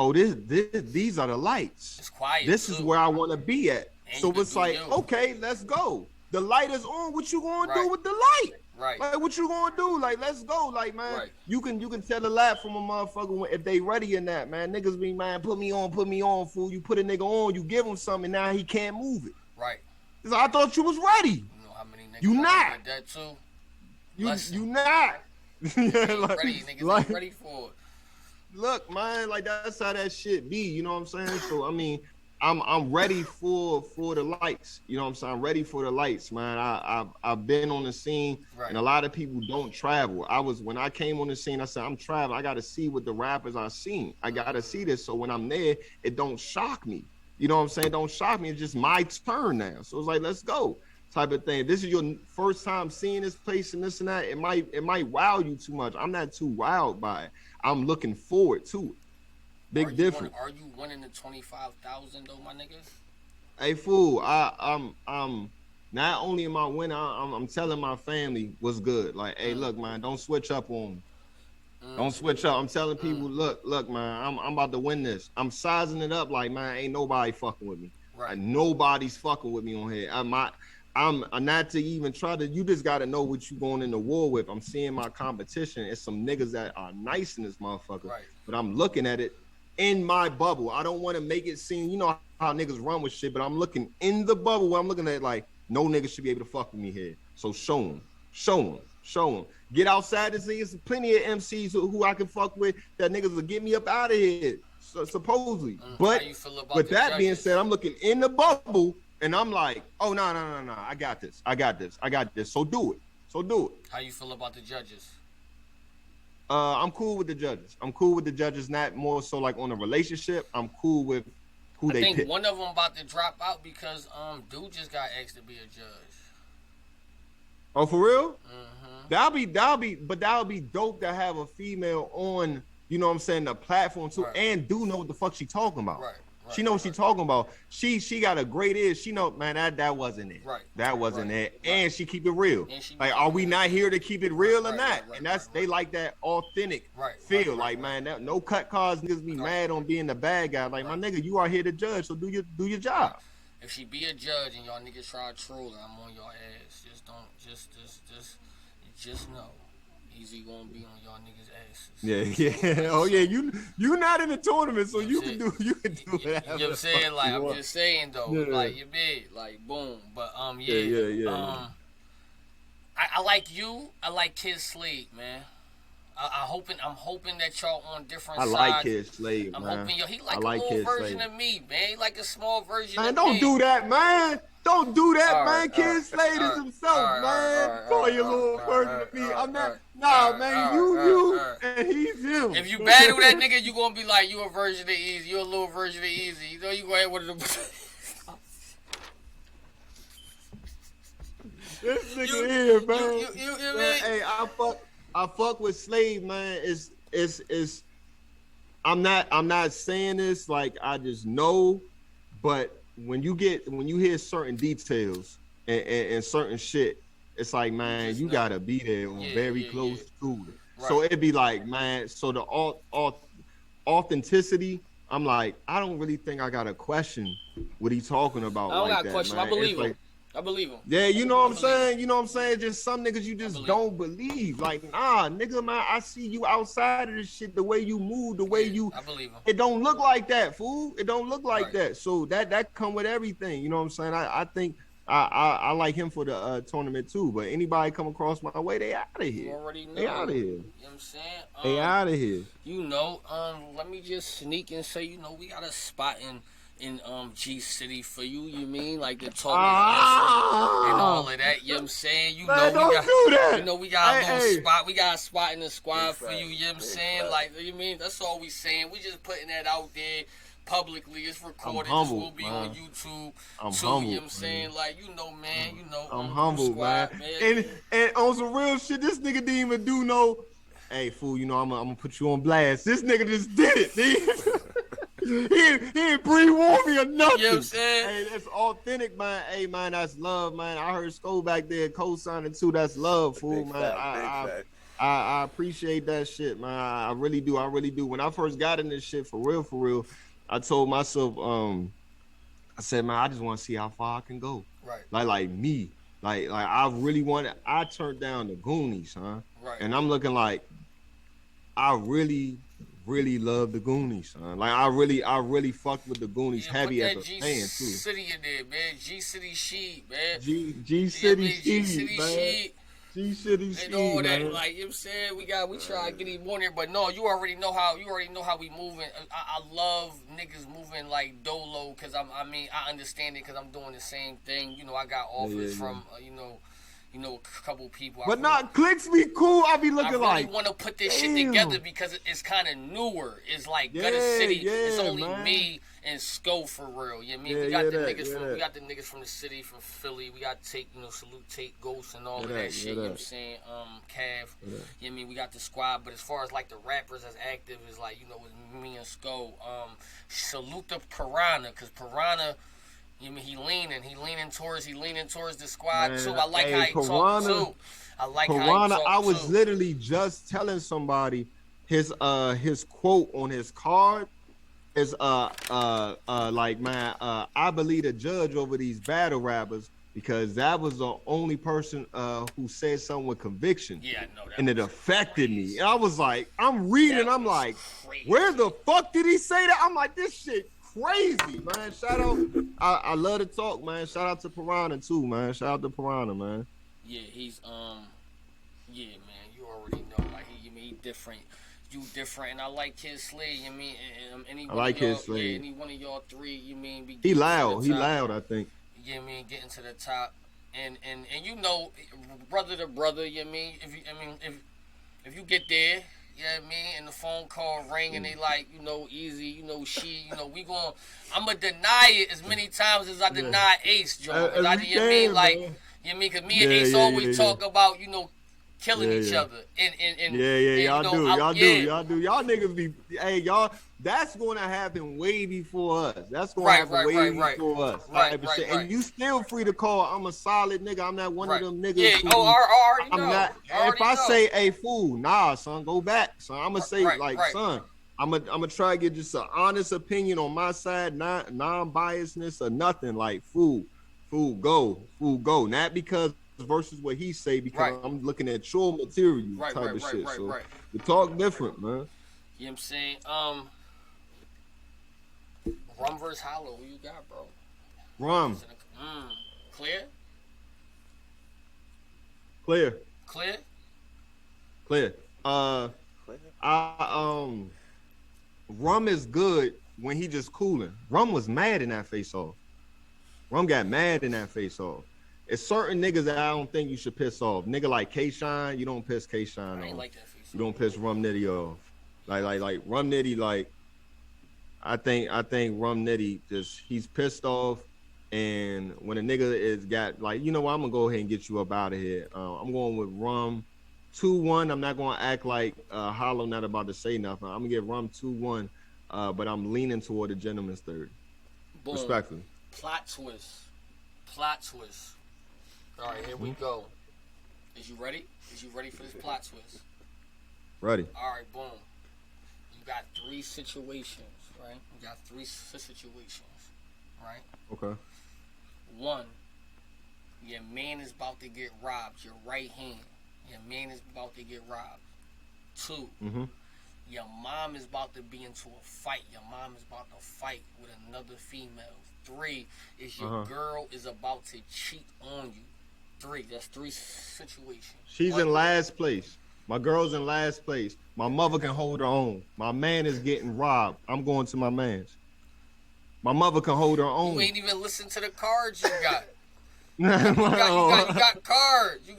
Speaker 1: oh, these are the lights.
Speaker 2: It's quiet.
Speaker 1: This is where I want to be at.
Speaker 2: And
Speaker 1: so it's like, okay, let's go. The light is on. What you gonna do with the light?
Speaker 2: Right.
Speaker 1: Like, what you gonna do? Like, let's go. Like, man, you can tell a lot from a motherfucker if they ready in that, man. Niggas be, man, put me on, fool. You put a nigga on, you give him something, now he can't move it.
Speaker 2: Right.
Speaker 1: So I thought you was ready.
Speaker 2: You know how many niggas
Speaker 1: you not.
Speaker 2: Like that too?
Speaker 1: You not.
Speaker 2: Yeah, like, ready, niggas like, ain't ready for it.
Speaker 1: Look, man, like that's how that shit be. You know what I'm saying? So I mean, I'm ready for the lights. You know what I'm saying? I'm ready for the lights, man. I've been on the scene, and a lot of people don't travel. When I came on the scene, I said I'm traveling. I got to see what the rappers are seeing. I got to see this, so when I'm there, it don't shock me. You know what I'm saying? Don't shock me. It's just my turn now. So it's like, let's go, type of thing. This is your first time seeing this place and this and that. It might wow you too much. I'm not too wowed by it. I'm looking forward to it. Big difference.
Speaker 2: Are you winning the 25,000 though, my nigga?
Speaker 1: Hey fool, I'm not only am I winning, I'm telling my family what's good. Like, hey, look, man, don't switch up on me. Don't switch up. I'm telling people, look, man, I'm about to win this. I'm sizing it up like, man, ain't nobody fucking with me.
Speaker 2: Right.
Speaker 1: Like, nobody's fucking with me on here. I'm not to even try to. You just gotta know what you going into war with. I'm seeing my competition. It's some niggas that are nice in this motherfucker.
Speaker 2: Right.
Speaker 1: But I'm looking at it in my bubble. I don't want to make it seem, you know how niggas run with shit, but I'm looking in the bubble where I'm looking at like, no niggas should be able to fuck with me here. So show them. Get outside and see. There's plenty of MCs who I can fuck with that niggas will get me up out of here, supposedly. But with that being said, I'm looking in the bubble and I'm like, oh, no. I got this. So do it.
Speaker 2: How you feel about the judges?
Speaker 1: I'm cool with the judges. Not more so like on a relationship. I'm cool with who they pick. I think
Speaker 2: one of them about to drop out because dude just got asked to be a judge.
Speaker 1: Oh, for real? That'll be dope to have a female on, you know what I'm saying, the platform too, and do know what the fuck she talking about. Right. She know what she talking about. She got a great ear. She know, man, that wasn't it. Right. That wasn't it. And she keep it real. Like, are we not here to keep it real or not? And that's they like that authentic feel. Like, man, no cut cars, niggas be mad on being the bad guy. Like, my nigga, you are here to judge, so do your job.
Speaker 2: If she be a judge and y'all niggas try to troll her, I'm on your ass. Just know. Easy gonna be on y'all niggas'
Speaker 1: asses. Yeah. Oh yeah, you not in the tournament, so you can do whatever.
Speaker 2: You know what I'm saying? Like, I'm just saying though, like, you big, like, boom. But I like you. I like Kid Slade, man. I'm hoping that y'all on different sides.
Speaker 1: I like Kid Slade, man.
Speaker 2: I'm hoping he like a little version of me, man. He like a small version of me.
Speaker 1: Don't do that, man. Don't do that, man. Kid Slade is himself, man. Call your little version of me. I'm not. Nah, man. You, and he's him.
Speaker 2: If you battle that nigga, you gonna be like, you a version of Easy. You a little version of Easy. You know, you go ahead with them.
Speaker 1: This nigga here, man. Hey, I fuck with Slade, man. It's I'm not saying this like I just know, but when you hear certain details and certain shit, it's like, man, you gotta be there or very close to it. Right. So it'd be like, man, so the authenticity, I'm like, I don't really think I got to question what he talking about.
Speaker 2: I don't
Speaker 1: like
Speaker 2: got
Speaker 1: that,
Speaker 2: question.
Speaker 1: Man.
Speaker 2: I believe him. I believe him.
Speaker 1: Yeah, you know what I'm saying? You know what I'm saying? Just some niggas you just don't believe. Like, nah, nigga, man, I see you outside of this shit, the way you move, the way you...
Speaker 2: I believe him.
Speaker 1: It don't look like that, fool. It don't look like that. So that come with everything. You know what I'm saying? I think I like him for the tournament too. But anybody come across my way, they out of here.
Speaker 2: You already know.
Speaker 1: They out of here.
Speaker 2: You know what I'm saying?
Speaker 1: They out of here.
Speaker 2: You know, let me just sneak and say, you know, we got a spot in G City for you, mean? Like the talk and all of that, you know what I'm saying? You
Speaker 1: man,
Speaker 2: know, we got
Speaker 1: a
Speaker 2: little spot. We got a spot in the squad for you, you know what I'm saying? Like, you mean? That's all we saying. We just putting that out there publicly. It's recorded. This will be on YouTube.
Speaker 1: I'm
Speaker 2: so,
Speaker 1: humbled,
Speaker 2: you know what I'm saying? Like, you know, man,
Speaker 1: I'm humbled, man. And on some real shit, this nigga didn't even do no, hey, fool, you know, I'm gonna put you on blast. This nigga just did it, He didn't pre-warn me or nothing.
Speaker 2: You know what I'm saying?
Speaker 1: Hey, that's authentic, man. Hey, man, that's love, man. I heard Sko back there co-signing too. That's love, fool, man. I I appreciate that shit, man. I really do. I really do. When I first got in this shit, for real, I told myself, I said, man, I just want to see how far I can go.
Speaker 2: Right.
Speaker 1: Like me. Like I really wanted, I turned down the Goonies, huh?
Speaker 2: Right.
Speaker 1: And I'm looking like I really love the Goonies, son. Like I really fucked with the Goonies heavy as a fan too.
Speaker 2: City in there, man. G City Sheet, man.
Speaker 1: G City Sheet, man. G City Sheet,
Speaker 2: all that,
Speaker 1: man.
Speaker 2: like you know what I'm saying, we try to get even more there, but no, you already know how we moving. I love niggas moving like Dolo, cause I understand it, cause I'm doing the same thing. You know, I got offers from you know, a couple people.
Speaker 1: But not clicks be cool. I be looking like.
Speaker 2: I really want to put this shit together because it's kind of newer. It's like Gutter City. It's only me and Sko for real. You know what I mean? We got the niggas from the city, from Philly. We got Take, you know, Salute Take, Ghost, and all of that shit. You know what I'm saying? Cav. You know what I mean? We got the squad, but as far as like the rappers that's active, is like, you know, with me and Sko. Salute the Piranha, cause Piranha. You mean he leaning towards the squad, man, too. I like how he talk too. I like how he talk
Speaker 1: I was literally just telling somebody his quote on his card is like, man, I believe the judge over these battle rappers, because that was the only person who said something with conviction.
Speaker 2: Yeah, I know that.
Speaker 1: And it affected me. And I was like, I'm reading, I'm like, where the fuck did he say that? I'm like, this shit crazy, man. Shout out. I love to talk, man. Shout out to Piranha too, man. Shout out to Piranha, man.
Speaker 2: Yeah, he's yeah, man. You already know, like he different. You different, and I like Kid Slade. You mean,
Speaker 1: I like Kid Slade.
Speaker 2: Yeah, any one of y'all three. You mean,
Speaker 1: he loud. He loud. I think.
Speaker 2: You know, mean, getting to the top, and you know, brother to brother. You know, mean, if you get there. You know what I mean? And the phone call ring and they like, you know, Easy, you know, she, you know, I'm going to deny it as many times as I deny Ace, Joe. You know what I mean? Like, you know what I mean? Because me and Ace always talk about, you know, killing each other. And
Speaker 1: y'all do. Y'all niggas be, hey, y'all, that's going to happen way before us. That's going to happen way before us.
Speaker 2: Right.
Speaker 1: And you still free to call, I'm a solid nigga. I'm not one of them niggas.
Speaker 2: Yeah, I already know.
Speaker 1: If I say, hey, fool, nah, son, go back. Son, I'm going to say, son, I'm gonna try to get just an honest opinion on my side, not non-biasness or nothing. Like, fool, go. Not because versus what he say, because I'm looking at your material type of shit. So the talk different, man.
Speaker 2: You know what I'm saying? Rum versus Hollow, who you got, bro?
Speaker 1: Rum.
Speaker 2: Clear.
Speaker 1: Rum is good when he just cooling. Rum was mad in that face off. Rum got mad in that face off. It's certain niggas that I don't think you should piss off. Nigga like K-Shine, you don't piss K-Shine off.
Speaker 2: Like that face
Speaker 1: you don't piss Rum Nitty off. Like Rum Nitty, like I think Rum Nitty he's pissed off, and when a nigga is got like, you know what, I'm gonna go ahead and get you up out of here. I'm going with Rum 2-1. I'm not gonna act like Hollow not about to say nothing. I'm gonna give Rum 2-1, but I'm leaning toward the gentleman's third.
Speaker 2: Boom.
Speaker 1: Respectfully.
Speaker 2: Plot twist. All right, here we go. Is you ready? For this plot twist?
Speaker 1: Ready.
Speaker 2: All right, boom. You got three situations, right?
Speaker 1: Okay.
Speaker 2: 1, your man is about to get robbed. Your right hand. Your man is about to get robbed. 2, your mom is about to be into a fight. Your mom is about to fight with another female. 3 is your girl is about to cheat on you. 3. That's 3 situations.
Speaker 1: She's in last place. My girl's in last place. My mother can hold her own. My man is getting robbed. I'm going to my man's. My mother can hold her own.
Speaker 2: You ain't even listen to the cards you got. You got cards. You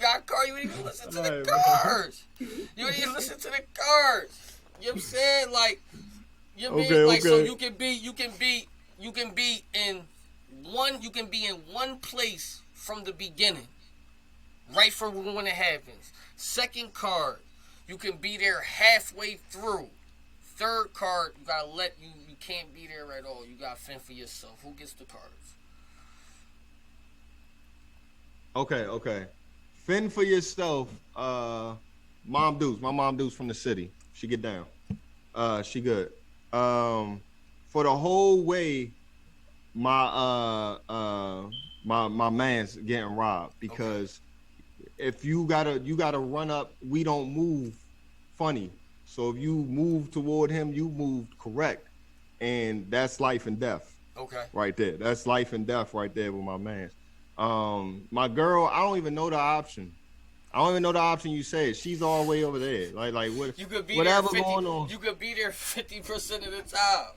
Speaker 2: ain't even listen to the cards. You ain't even listen to the cards. You know what I'm saying? Like, you know what I mean? Like, so you can be in one place from the beginning. Right from when it happens. Second card, you can be there halfway through. Third card, you gotta you can't be there at all. You gotta fend for yourself. Who gets the cards?
Speaker 1: Okay. Fend for yourself. Mom Deuce. My mom Deuce from the city. She get down. She good. For the whole way, my man's getting robbed because if you gotta run up, we don't move funny. So if you move toward him, you move correct, and that's life and death.
Speaker 2: Okay.
Speaker 1: Right there. That's life and death right there with my man. My girl, I don't even know the option. I don't even know the option you said. She's all the way over there. Like what?
Speaker 2: You could be
Speaker 1: whatever
Speaker 2: there 50,
Speaker 1: going on.
Speaker 2: You could be there 50% of the time.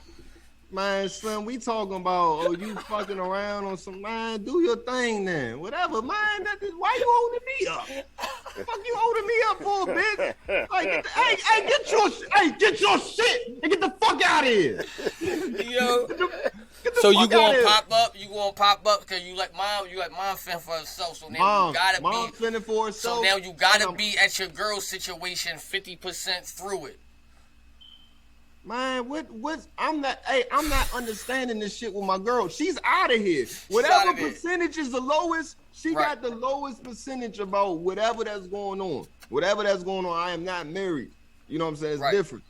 Speaker 1: Man, Slim, we talking about you fucking around on some man. Do your thing then. Whatever, man. Why you holding me up? Fuck you holding me up for, bitch? Like, get your shit and get the fuck out of here.
Speaker 2: Yo. So you gonna pop up? You gonna pop up because you like mom fend for herself. So now you gotta
Speaker 1: mom fending for herself.
Speaker 2: So now you gotta be at your girl's situation 50% through it.
Speaker 1: Man, I'm not understanding this shit with my girl. She's out of here. Whatever percentage is the lowest, she got the lowest percentage about whatever that's going on. Whatever that's going on, I am not married. You know what I'm saying? It's different.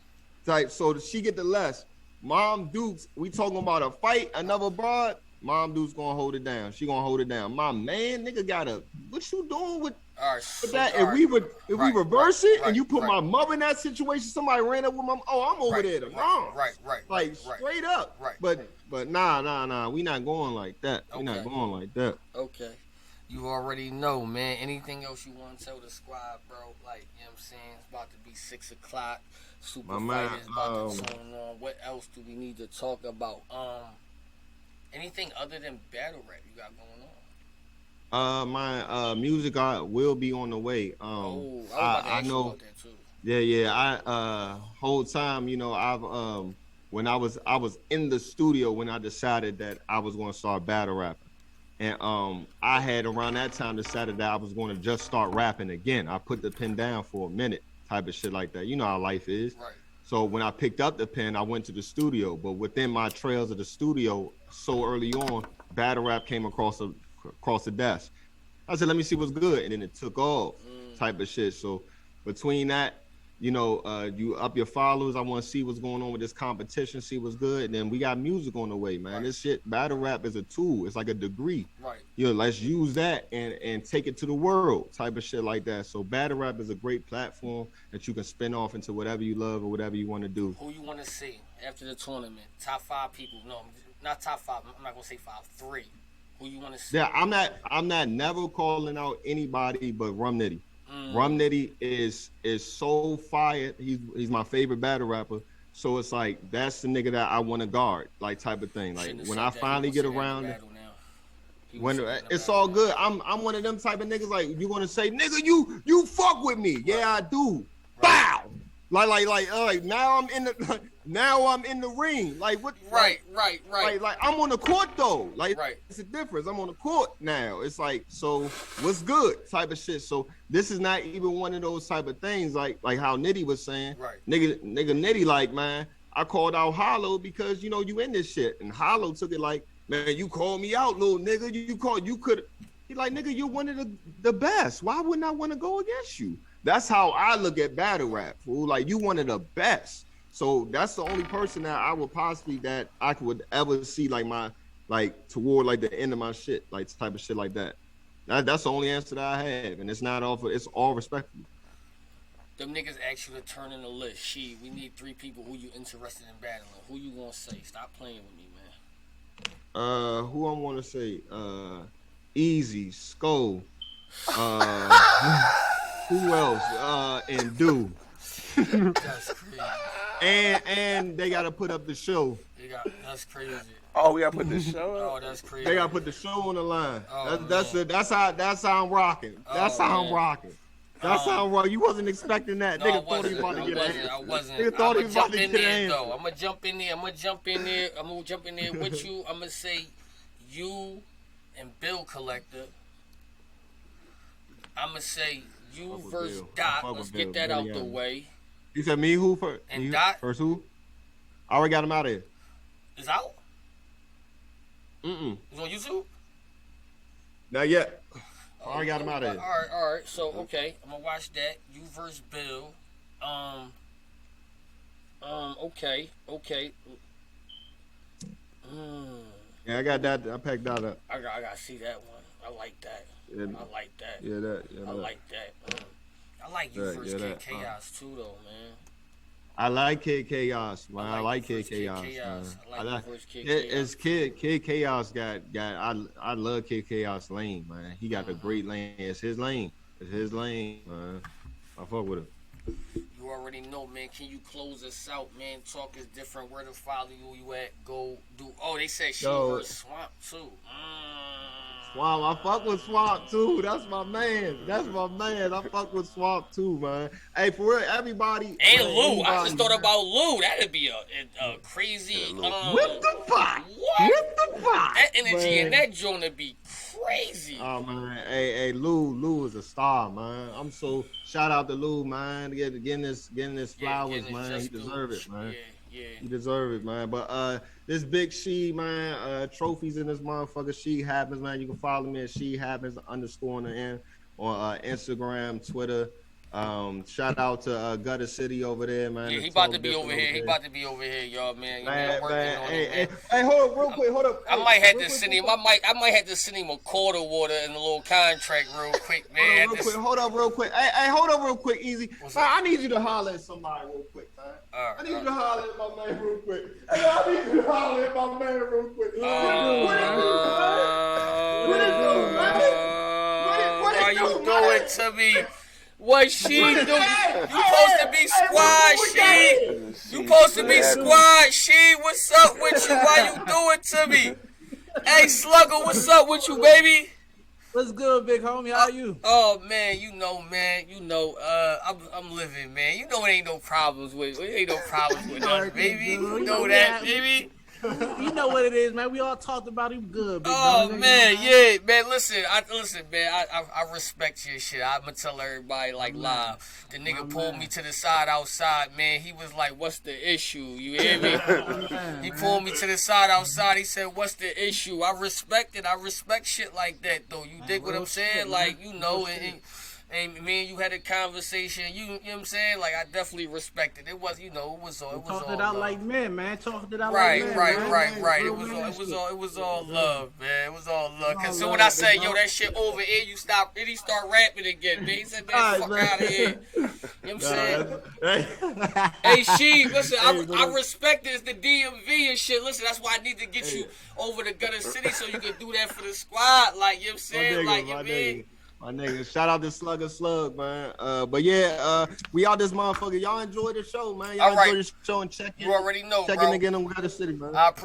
Speaker 1: Type. So she get the less. Mom Dukes, we talking about a fight, another broad. Mom Dukes gonna hold it down. She gonna hold it down. My man, nigga, what you doing with that? If we reverse it and you put my mother in that situation, somebody ran up with my, I'm over there to mom. Like straight up. But nah. We not going like that. We not going like that.
Speaker 2: Okay. You already know, man. Anything else you want to tell the squad, bro? Like, you know what I'm saying? It's about to be 6 o'clock. Super fight is about to turn on. What else do we need to talk about? Anything other than battle rap you got going on?
Speaker 1: My music will be on the way.
Speaker 2: I was about to ask you about that too.
Speaker 1: Yeah. I whole time, you know, I've when I was in the studio when I decided that I was going to start battle rapping. And I had around that time decided that I was going to just start rapping again. I put the pen down for a minute, type of shit like that. You know how life is.
Speaker 2: Right.
Speaker 1: So when I picked up the pen, I went to the studio. But within my trails of the studio, so early on, battle rap came across the desk. I said, let me see what's good, and then it took off, type of shit. So between that, you know, you up your followers. I want to see what's going on with this competition, see what's good. And then we got music on the way, man. This shit, battle rap is a tool. It's like a degree.
Speaker 2: Right.
Speaker 1: You know, let's use that and take it to the world, type of shit like that. So battle rap is a great platform that you can spin off into whatever you love or whatever you want to do.
Speaker 2: Who you want to see after the tournament? Top 5 people. No, not top 5. I'm not gonna say 5. 3. Who you want to see?
Speaker 1: Yeah, I'm not never calling out anybody but Rum Nitty. Rum Nitty is so fired. He's my favorite battle rapper. So it's like that's the nigga that I want to guard, like type of thing. Like when I finally get around it, when it's all good. I'm one of them type of niggas. Like you want to say, nigga, you fuck with me? Yeah, I do. Bow. Like now I'm in the ring. Like what?
Speaker 2: Right.
Speaker 1: Like I'm on the court though. Like it's a difference. I'm on the court now. It's like, so what's good type of shit. So this is not even one of those type of things like how Nitty was saying.
Speaker 2: Right.
Speaker 1: Nigga Nitty like, man, I called out Hollow because you know you in this shit, and Hollow took it like, man, you called me out, little nigga. You could. He like, nigga, you're one of the best. Why wouldn't I want to go against you? That's how I look at battle rap, fool. Like you one of the best. So that's the only person that I would possibly that I would ever see toward like the end of my shit, like type of shit like that. That's the only answer that I have, and it's not all it's all respectful.
Speaker 2: Them niggas ask you to turn in a list. We need 3 people who you interested in battling. Who you gonna say? Stop playing with me, man.
Speaker 1: Who I want to say? Easy, Skull. Who else? And Do.
Speaker 2: That's crazy.
Speaker 1: And they gotta put up the show.
Speaker 2: That's crazy.
Speaker 3: Oh, we gotta put the show up?
Speaker 2: Oh, that's crazy.
Speaker 1: They gotta put the show on the line.
Speaker 2: Oh,
Speaker 1: that's how I'm rocking. That's how I'm rocking. That's how I'm rocking. You wasn't expecting that.
Speaker 2: No,
Speaker 1: Nigga thought he was about to get an
Speaker 2: I wasn't.
Speaker 1: Nigga thought he was about to get an answer.
Speaker 2: I'm gonna jump in there. I'm gonna jump in there with you. I'm gonna say you and Bill Collector. I'm gonna say you versus Dot. Let's get that out the way.
Speaker 1: You said me who first?
Speaker 2: And Dot
Speaker 1: first who? I already got him out of here.
Speaker 2: Is out?
Speaker 1: It's
Speaker 2: on YouTube?
Speaker 1: Not yet. I already got him out of here.
Speaker 2: All right. So okay, I'm gonna watch that. You versus Bill. Okay.
Speaker 1: Yeah, I got that. I packed that up.
Speaker 2: I gotta see that one. I like that.
Speaker 1: Yeah,
Speaker 2: I like that.
Speaker 1: Yeah, that. Yeah,
Speaker 2: I like that. I like you versus Kid Chaos too, though, man.
Speaker 1: I like Kid Chaos, man. I like Kid Chaos. It's Kid Chaos got. I love Kid Chaos lane, man. He got a great lane. It's his lane. Man. I fuck with him.
Speaker 2: You already know, man. Can you close us out, man? Talk is different. Where to follow you at? Go do. Oh, they said she versus Swamp too.
Speaker 1: Swamp, I fuck with Swamp too. That's my man. I fuck with Swamp too, man. Hey, for real, everybody.
Speaker 2: And Lou, I just thought about Lou. That'd be a crazy.
Speaker 1: Whip the fuck.
Speaker 2: What?
Speaker 1: Whip the fuck.
Speaker 2: That energy in that joint would be crazy.
Speaker 1: Oh man, hey, Lou is a star, man. I'm so shout out to Lou, man. Getting this flowers, man. He deserve it, man.
Speaker 2: Yeah.
Speaker 1: He deserve it, man. But this big She, man, trophies in this motherfucker. She Happens, man. You can follow me at She Happens _ on the end on Instagram, Twitter. Shout out to Gutter City over there, man.
Speaker 2: Yeah, he about to be over here. He about to be over here, y'all, man.
Speaker 1: Hey, hold up, real quick. Hold up.
Speaker 2: I might have to send him. I might have to send him a quarter water and a little contract real quick, man.
Speaker 1: Hold up, real quick. Hey, hold up, real quick, Easy. Man, I need you to holler at somebody real quick, man. I need you to holler at my man real quick. Hey, I need you to holler at my man real quick. What
Speaker 2: are you doing to me? What she do? You supposed to be squad, she. You supposed to be squad, she. What's up with you? Why you doing to me? Hey, Slugger, what's up with you, baby?
Speaker 4: What's good, big homie? How are you?
Speaker 2: Oh man, I'm living, man. You know it ain't no problems with us, baby. You know that, baby.
Speaker 4: You know what it is, man. We all talked about him good. Big
Speaker 2: man, yeah, man. Listen, man. I respect your shit. I'ma tell everybody live. The nigga pulled me to the side outside, man. He was like, "What's the issue?" You hear me? He pulled me to the side outside. He said, "What's the issue?" I respect it. I respect shit like that, though. You dig what I'm saying? Like, you know, and me and you had a conversation. You know what I'm saying? Like, I definitely respect it. It was, it was all
Speaker 4: talked it out like men, man. Talked it out
Speaker 2: like
Speaker 4: men.
Speaker 2: Right. It was all love, man. It was all love. Cause so when I said, yo, that shit over here, he start rapping again, man. He said, man, fuck out of here. You know what I'm saying? Hey, She, listen, I respect it. It's the DMV and shit. Listen, that's why I need to get you over to Gutter City so you can do that for the squad. Like, you know what I'm saying? Like, you mean?
Speaker 1: My nigga, shout out to Slug, man. But yeah, we out this motherfucker. Y'all enjoy the show, man. Y'all enjoy the show and check it.
Speaker 2: You already know,
Speaker 1: check
Speaker 2: bro.
Speaker 1: Check in again on Gutter City, man.
Speaker 2: I appreciate